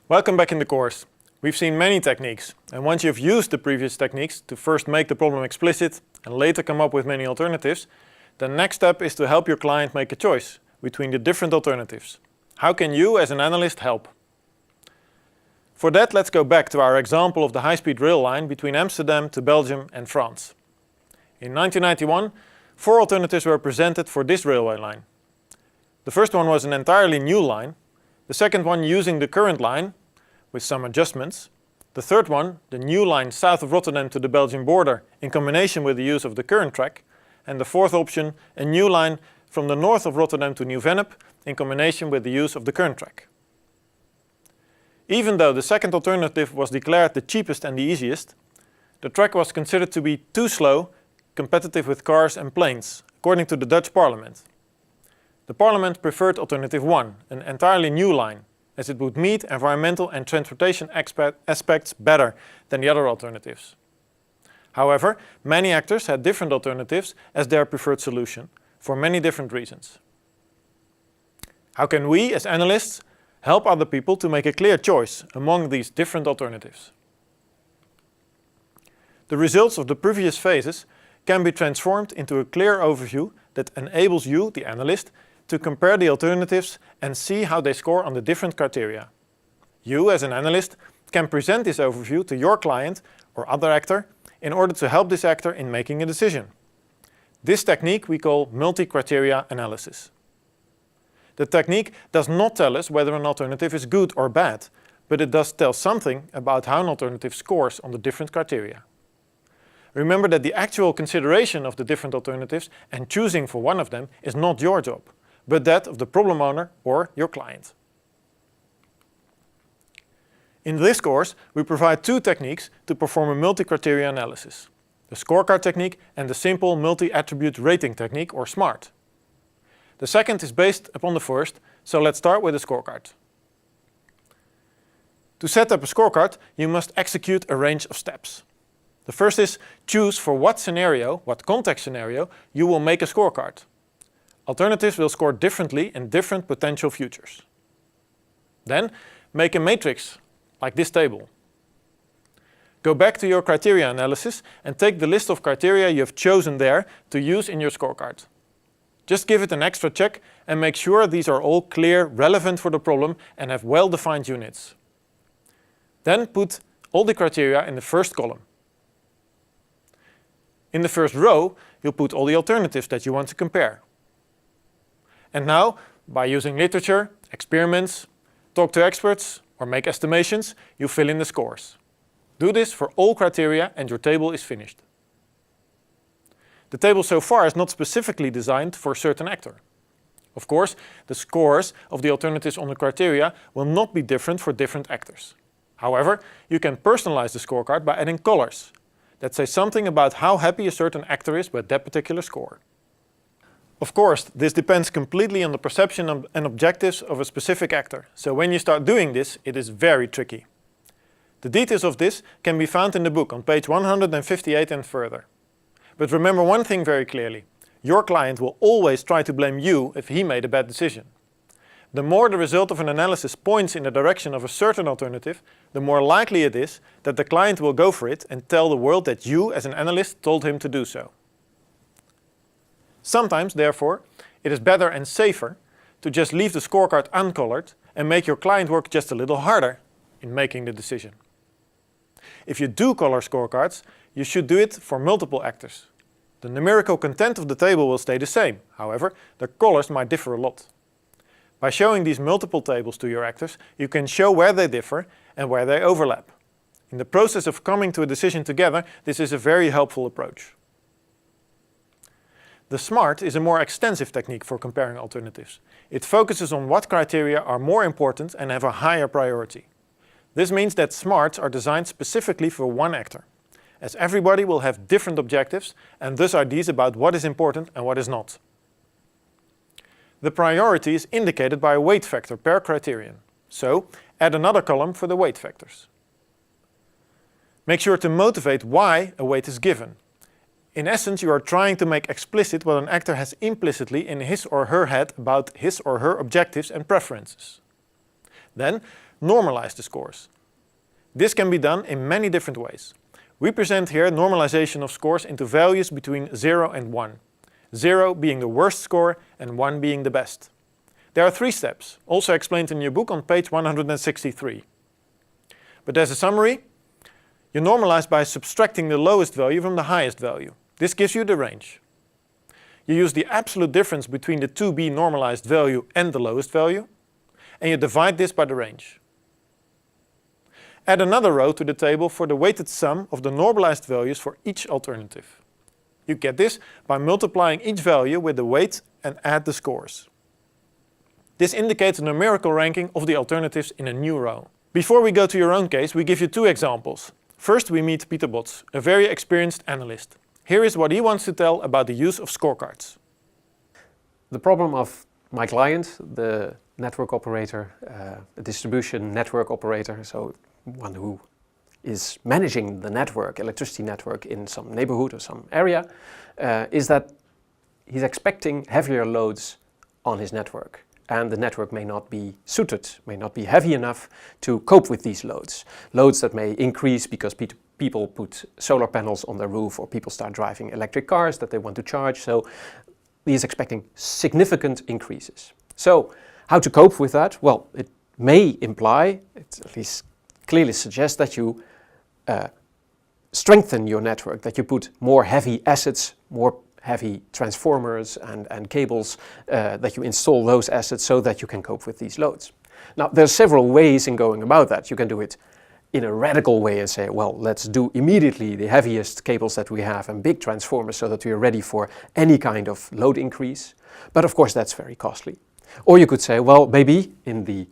Welcome back in the course. We've seen many techniques, and once you've used the previous techniques to first make the problem explicit and later come up with many alternatives, the next step is to help your client make a choice between the different alternatives. How can you as an analyst help? For that, let's go back to our example of the high-speed rail line between Amsterdam to Belgium and France. In 1991, 4 alternatives were presented for this railway line. The first one was an entirely new line, the second one using the current line with some adjustments, the third one, the new line south of Rotterdam to the Belgian border in combination with the use of the current track, and the fourth option, a new line from the north of Rotterdam to Nieuw-Vennep in combination with the use of the current track. Even though the second alternative was declared the cheapest and the easiest, the track was considered to be too slow, competitive with cars and planes, according to the Dutch Parliament. The Parliament preferred alternative 1, an entirely new line, as it would meet environmental and transportation aspects better than the other alternatives. However, many actors had different alternatives as their preferred solution, for many different reasons. How can we, as analysts, help other people to make a clear choice among these different alternatives? The results of the previous phases can be transformed into a clear overview that enables you, the analyst, to compare the alternatives and see how they score on the different criteria. You, as an analyst, can present this overview to your client or other actor in order to help this actor in making a decision. This technique we call multi-criteria analysis. The technique does not tell us whether an alternative is good or bad, but it does tell something about how an alternative scores on the different criteria. Remember that the actual consideration of the different alternatives and choosing for one of them is not your job, but that of the problem owner or your client. In this course, we provide 2 techniques to perform a multi-criteria analysis: the scorecard technique and the simple multi-attribute rating technique, or SMART. The second is based upon the first, so let's start with the scorecard. To set up a scorecard, you must execute a range of steps. The first is choose for what scenario, what context scenario, you will make a scorecard. Alternatives will score differently in different potential futures. Then make a matrix, like this table. Go back to your criteria analysis and take the list of criteria you have chosen there to use in your scorecard. Just give it an extra check and make sure these are all clear, relevant for the problem and have well-defined units. Then put all the criteria in the first column. In the first row, you'll put all the alternatives that you want to compare. And now, by using literature, experiments, talk to experts, or make estimations, you fill in the scores. Do this for all criteria and your table is finished. The table so far is not specifically designed for a certain actor. Of course, the scores of the alternatives on the criteria will not be different for different actors. However, you can personalize the scorecard by adding colors that say something about how happy a certain actor is with that particular score. Of course, this depends completely on the perception and objectives of a specific actor, so when you start doing this, it is very tricky. The details of this can be found in the book on page 158 and further. But remember one thing very clearly: your client will always try to blame you if he made a bad decision. The more the result of an analysis points in the direction of a certain alternative, the more likely it is that the client will go for it and tell the world that you, as an analyst, told him to do so. Sometimes, therefore, it is better and safer to just leave the scorecard uncolored and make your client work just a little harder in making the decision. If you do color scorecards, you should do it for multiple actors. The numerical content of the table will stay the same, however, the colors might differ a lot. By showing these multiple tables to your actors, you can show where they differ and where they overlap. In the process of coming to a decision together, this is a very helpful approach. The SMART is a more extensive technique for comparing alternatives. It focuses on what criteria are more important and have a higher priority. This means that SMARTs are designed specifically for one actor, as everybody will have different objectives and thus ideas about what is important and what is not. The priority is indicated by a weight factor per criterion, so add another column for the weight factors. Make sure to motivate why a weight is given. In essence, you are trying to make explicit what an actor has implicitly in his or her head about his or her objectives and preferences. Then, normalize the scores. This can be done in many different ways. We present here normalization of scores into values between 0 and 1. 0 being the worst score and 1 being the best. There are 3 steps, also explained in your book on page 163. But as a summary, you normalize by subtracting the lowest value from the highest value. This gives you the range. You use the absolute difference between the to-be normalized value and the lowest value, and you divide this by the range. Add another row to the table for the weighted sum of the normalized values for each alternative. You get this by multiplying each value with the weight and add the scores. This indicates a numerical ranking of the alternatives in a new row. Before we go to your own case, we give you 2 examples. First, we meet Peter Bots, a very experienced analyst. Here is what he wants to tell about the use of scorecards. The problem of my client, the network operator, a distribution network operator, so one who is managing the network, electricity network in some neighborhood or some area, is that he's expecting heavier loads on his network. And the network may not be suited, may not be heavy enough to cope with these loads. Loads that may increase because people put solar panels on their roof, or people start driving electric cars that they want to charge. So he is expecting significant increases. So how to cope with that? Well, it may imply, it at least clearly suggests, that you strengthen your network, that you put more heavy assets, more heavy transformers and cables, that you install those assets so that you can cope with these loads. Now, there's several ways in going about that. You can do it in a radical way and say, well, let's do immediately the heaviest cables that we have and big transformers so that we are ready for any kind of load increase. But of course, that's very costly. Or you could say, well, maybe in the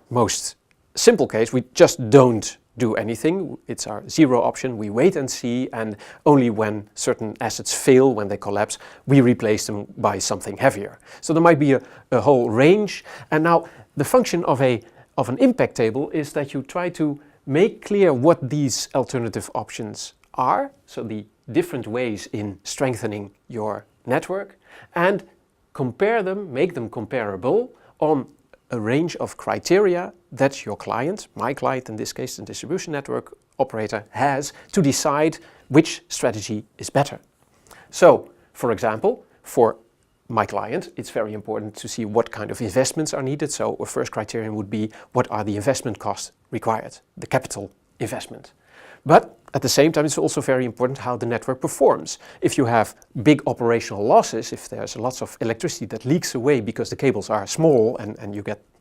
most simple case, we just don't do anything. It's our 0 option. We wait and see, and only when certain assets fail, when they collapse, we replace them by something heavier. So there might be a whole range. And now the function of an impact table is that you try to make clear what these alternative options are, so the different ways in strengthening your network, and compare them, make them comparable on a range of criteria that your client, my client in this case, the distribution network operator, has to decide which strategy is better. So, for example, for my client, it's very important to see what kind of investments are needed. So a first criterion would be, what are the investment costs required, the capital investment. But at the same time, it's also very important how the network performs. If you have big operational losses, if there's lots of electricity that leaks away because the cables are small and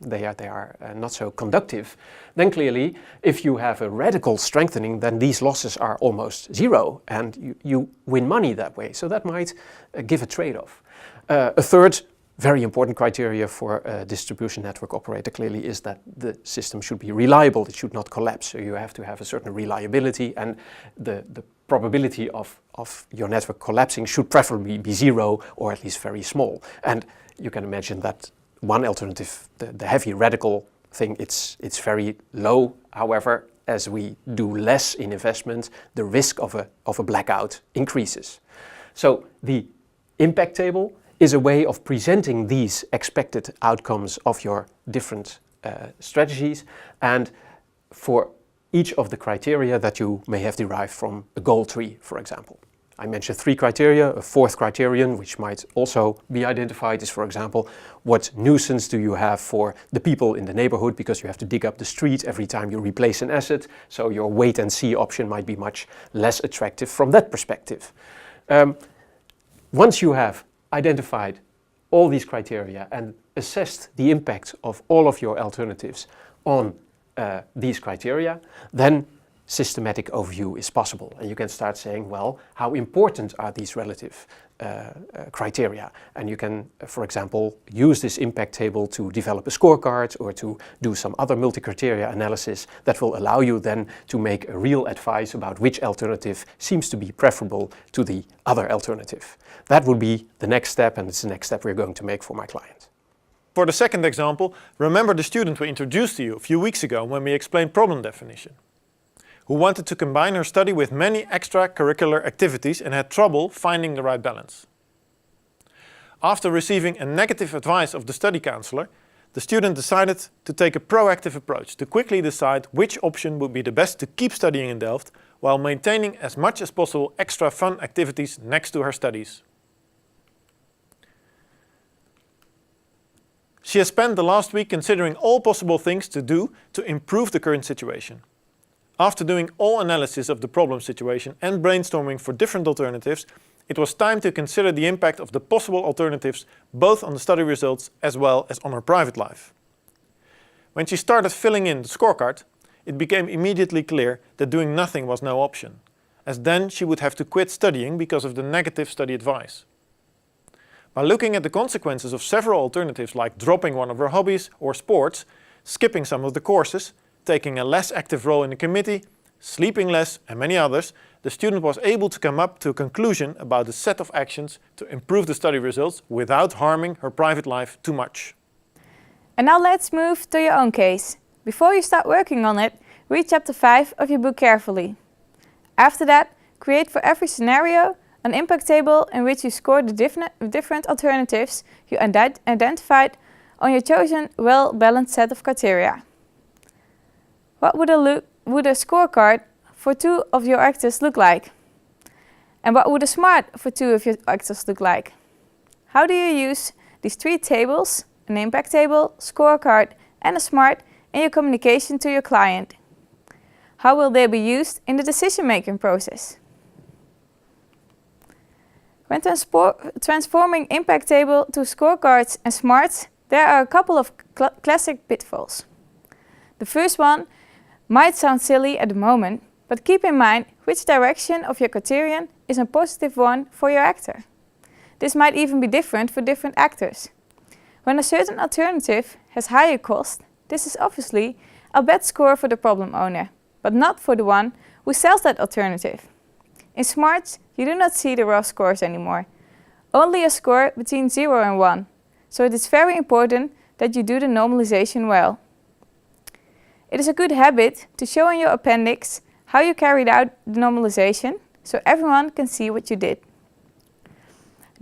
they are not so conductive, then clearly, if you have a radical strengthening, then these losses are almost 0, and you win money that way. So that might give a trade-off. A third very important criteria for a distribution network operator clearly is that the system should be reliable. It should not collapse. So you have to have a certain reliability, and the probability of your network collapsing should preferably be 0, or at least very small. And you can imagine that one alternative, the heavy radical thing, it's very low. However, as we do less in investment, the risk of a blackout increases. So the impact table is a way of presenting these expected outcomes of your different strategies, and for each of the criteria that you may have derived from a goal tree, for example. I mentioned 3 criteria. A 4th criterion, which might also be identified, is, for example, what nuisance do you have for the people in the neighborhood, because you have to dig up the street every time you replace an asset, so your wait and see option might be much less attractive from that perspective. Once you have identified all these criteria and assessed the impact of all of your alternatives on these criteria, then systematic overview is possible. And you can start saying, well, how important are these relative criteria? And you can, for example, use this impact table to develop a scorecard or to do some other multi-criteria analysis that will allow you then to make a real advice about which alternative seems to be preferable to the other alternative. That would be the next step, and it's the next step we're going to make for my client. For the second example, remember the student we introduced to you a few weeks ago when we explained problem definition, who wanted to combine her study with many extracurricular activities and had trouble finding the right balance. After receiving a negative advice of the study counselor, the student decided to take a proactive approach to quickly decide which option would be the best to keep studying in Delft while maintaining as much as possible extra fun activities next to her studies. She has spent the last week considering all possible things to do to improve the current situation. After doing all analysis of the problem situation and brainstorming for different alternatives, it was time to consider the impact of the possible alternatives both on the study results as well as on her private life. When she started filling in the scorecard, it became immediately clear that doing nothing was no option, as then she would have to quit studying because of the negative study advice. By looking at the consequences of several alternatives like dropping one of her hobbies or sports, skipping some of the courses, taking a less active role in the committee, sleeping less and many others, the student was able to come up to a conclusion about a set of actions to improve the study results without harming her private life too much. And now let's move to your own case. Before you start working on it, read chapter 5 of your book carefully. After that, create for every scenario an impact table in which you score the different alternatives you identified on your chosen well-balanced set of criteria. What would a scorecard for 2 of your actors look like? And what would a SMART for 2 of your actors look like? How do you use these 3 tables, an impact table, scorecard and a SMART, in your communication to your client? How will they be used in the decision-making process? When transforming impact table to scorecards and SMARTs, there are a couple of classic pitfalls. The first one might sound silly at the moment, but keep in mind which direction of your criterion is a positive one for your actor. This might even be different for different actors. When a certain alternative has higher cost, this is obviously a bad score for the problem owner, but not for the one who sells that alternative. In SMARTs, you do not see the raw scores anymore, only a score between 0 and 1, so it is very important that you do the normalization well. It is a good habit to show in your appendix how you carried out the normalization, so everyone can see what you did.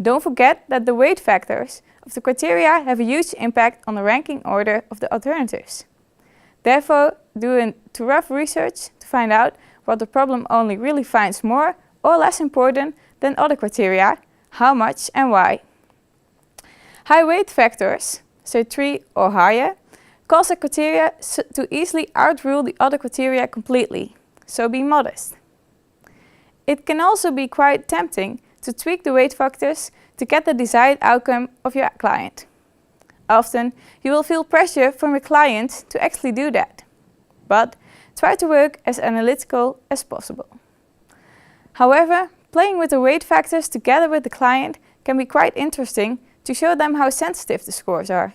Don't forget that the weight factors of the criteria have a huge impact on the ranking order of the alternatives. Therefore, do a rough research to find out what the problem only really finds more or less important than other criteria, how much and why. High weight factors, say 3 or higher, cause a criteria to easily outrule the other criteria completely, so be modest. It can also be quite tempting to tweak the weight factors to get the desired outcome of your client. Often, you will feel pressure from your client to actually do that, but try to work as analytical as possible. However, playing with the weight factors together with the client can be quite interesting to show them how sensitive the scores are.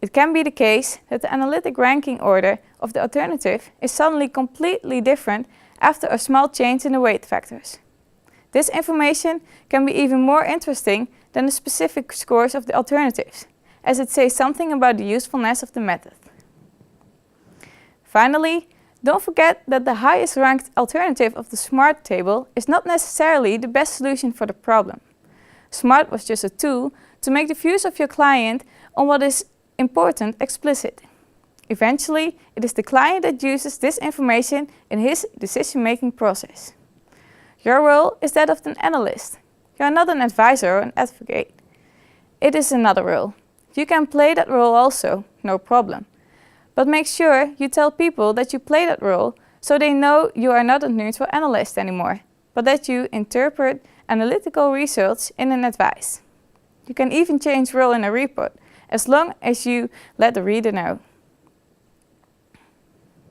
It can be the case that the analytic ranking order of the alternative is suddenly completely different after a small change in the weight factors. This information can be even more interesting than the specific scores of the alternatives, as it says something about the usefulness of the method. Finally, don't forget that the highest ranked alternative of the SMART table is not necessarily the best solution for the problem. SMART was just a tool to make the views of your client on what is important explicit. Eventually, it is the client that uses this information in his decision-making process. Your role is that of an analyst. You are not an advisor or an advocate. It is another role. You can play that role also, no problem. But make sure you tell people that you play that role so they know you are not a neutral analyst anymore, but that you interpret analytical results in an advice. You can even change role in a report, as long as you let the reader know.